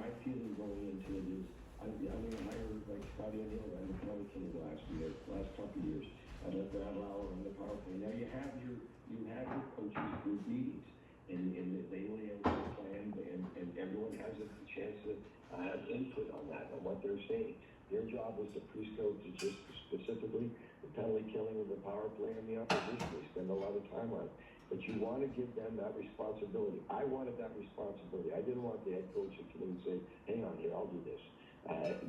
my feeling going into it is I'm going to hire like Scotty O'Neill and the County King last couple of years. I let Brad Lauer on the power play. Now you have your coaches group meetings, and they lay out their plan, and everyone has a chance to have input on that, on what they're saying. Their job is to pre-scope to just specifically the penalty killing of the power play and the opposition. They spend a lot of time on it. But you want to give them that responsibility. I wanted that responsibility. I didn't want the head coach to come in and say, hang on here, I'll do this. At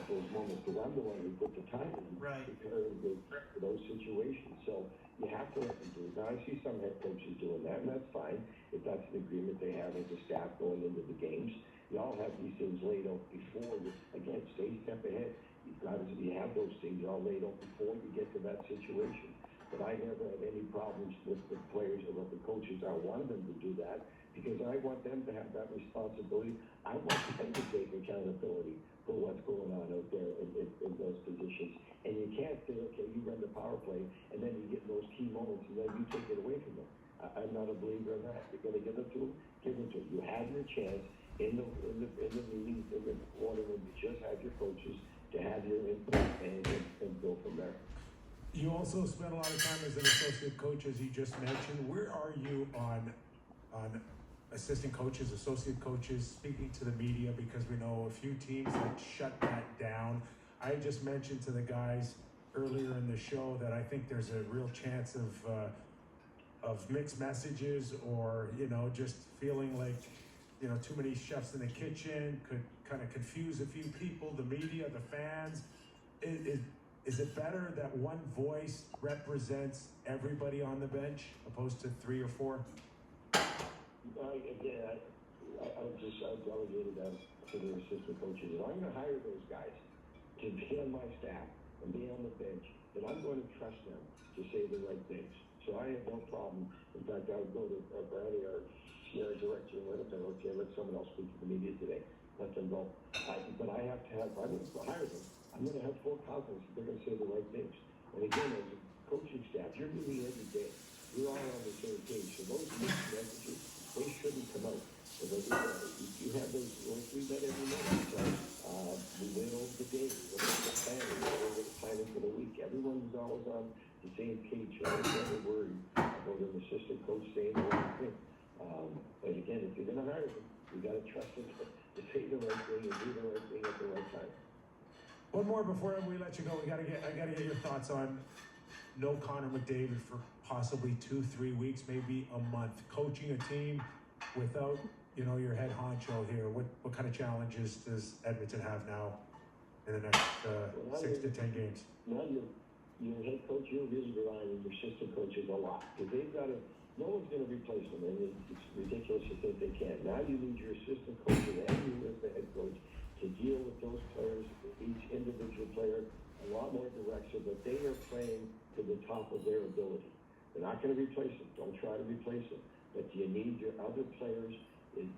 those moments, because I'm the one who put the time in preparing for those situations. So you have to let them do it. Now, I see some head coaches doing that, and that's fine if that's an agreement they have with the staff going into the games. You all have these things laid out before you. Again, stay a step ahead. You have those things all laid out before you get to that situation. But I never had any problems with the players or with the coaches. I wanted them to do that because I want them to have that responsibility. I want them to take accountability for what's going on out there in those positions. And you can't say, okay, you run the power play, and then you get in those key moments, and then you take it away from them. I'm not a believer in that. You're going to give it to them, give it to them. You have your chance in the meetings, in the quarter when you just have your coaches to have your input and go from there. You also spent a lot of time as an associate coach, as you just mentioned. Where are you on assistant coaches, associate coaches, speaking to the media? Because we know a few teams that shut that down. I just mentioned to the guys earlier in the show that I think there's a real chance of mixed messages, or just feeling like too many chefs in the kitchen could kind of confuse a few people, the media, the fans. Is it better that one voice represents everybody on the bench opposed to 3 or 4? Again, I've delegated that to the assistant coaches. If I'm going to hire those guys to be on my staff and be on the bench, then I'm going to trust them to say the right things. So I have no problem. In fact, I would go to Brandy, our director, and let them know, okay, let someone else speak to the media today. Let them go. But I have to have, I'm going to hire them. I'm going to have full confidence that they're going to say the right things. And again, as a coaching staff, you're meeting every day. You're all on the same page. So those mixed messages, they shouldn't come out. So you have those, we met every morning. So we went over the day, we went over the plan, we went over the planning for the week. Everyone was always on the same page. I was never worried about an assistant coach saying the right thing. But again, if you're going to hire them, you got to trust them to say the right thing and do the right thing at the right time. One more before we let you go. I gotta get your thoughts on no Connor McDavid for possibly 2-3 weeks, maybe a month. Coaching a team without your head honcho here. What kind of challenges does Edmonton have now in the next 6 to 10 games? Now your head coach, you're really relying on your assistant coaches a lot because they've got to. No one's going to replace them, and it's ridiculous to think they can. Now you need your assistant coach and you as the head coach to deal with those players, each individual player, a lot more direct so that they are playing to the top of their ability. They're not going to replace them. Don't try to replace them. But you need your other players, they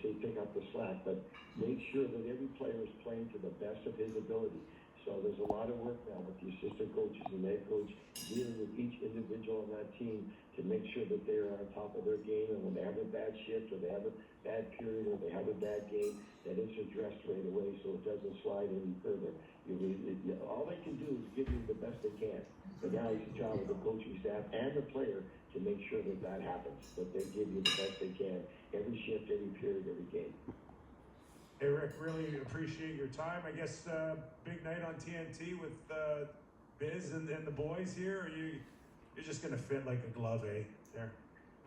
say pick up the slack, but make sure that every player is playing to the best of his ability. So there's a lot of work now with the assistant coaches and the head coach dealing with each individual on that team to make sure that they're on top of their game, and when they have a bad shift or they have a bad period or they have a bad game, that it's addressed right away so it doesn't slide any further. All they can do is give you the best they can. But now it's the job of the coaching staff and the player to make sure that happens, that they give you the best they can every shift, every period, every game. Hey, Rick, really appreciate your time. I guess big night on TNT with Biz and the boys here. Or you're just going to fit like a glove, eh? There.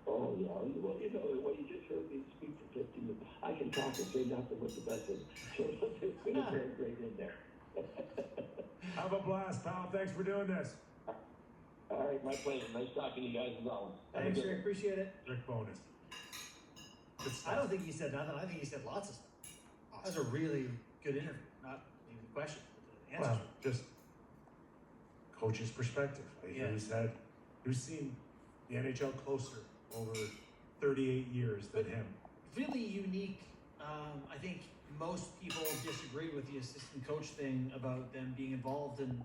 Oh, yeah. Well, what you just heard me speak for 15 minutes. I can talk and say nothing but the best of it. So it's been very great in there. Have a blast, pal. Thanks for doing this. All right, my pleasure. Nice talking to you guys as always. Thanks, Rick. Appreciate it. Rick Bowness. I don't think he said nothing. I think he said lots of stuff. That was a really good interview. Not even a question, but the answers. Well, just coach's perspective. Who's seen the NHL closer over 38 years than him. Really unique. I think most people disagree with the assistant coach thing about them being involved in